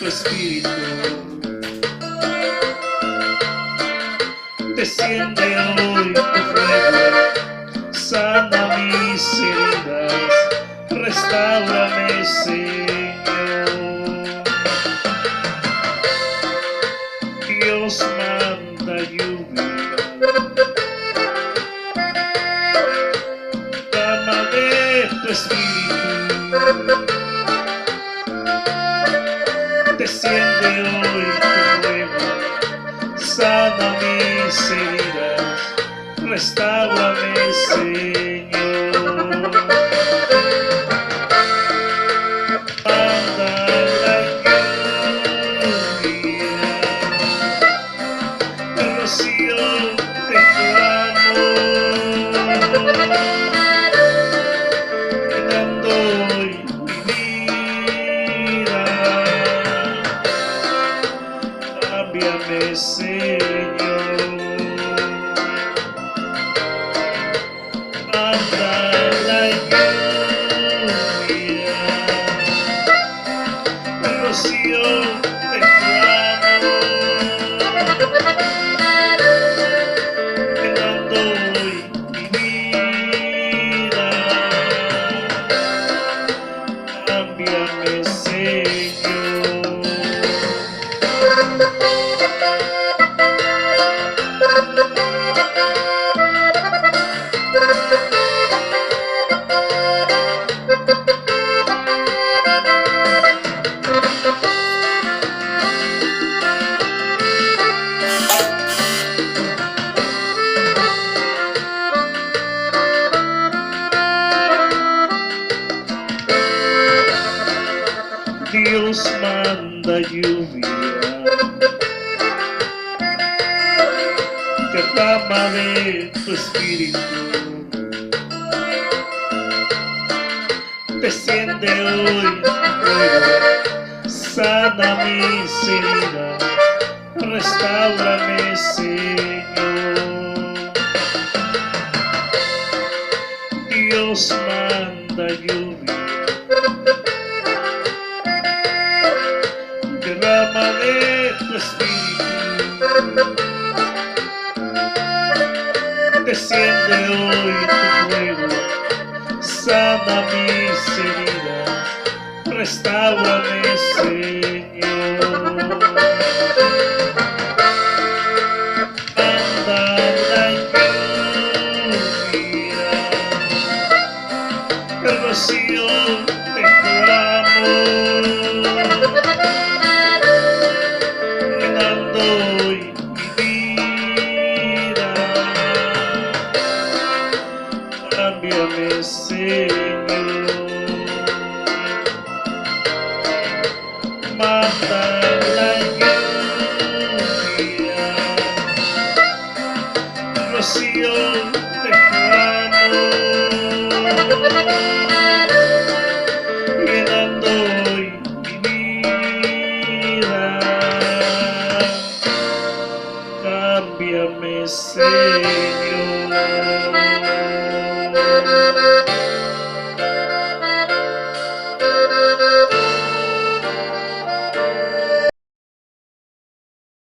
espíritu. Desciende hoy tu fuego, sana mis heridas, restáurame, Señor. Dios manda lluvia, dama de tu espíritu. Desciende hoy tu fuego, sana mis heridas, restáurame, Señor. Manda la lluvia, el rocío de tu amor, llenando hoy mi vida. Cámbiame, Señor. Manda la lluvia, el rocío de tu amor, llenando hoy mi vida. Cámbiame, Señor. Dios manda lluvia, derrama de tu espíritu. Desciende hoy tu fuego, sana mis heridas, restáurame, Señor. Dios manda lluvia, derrama de tu espíritu. Desciende hoy tu fuego, sana mis heridas, restáurame, Señor. Manda la lluvia, el rocío de tu amor, llenando hoy mi vida. Cámbiame, Señor. Manda la lluvia, el rocío de tu amor, llenando hoy mi vida. Cámbiame, Señor.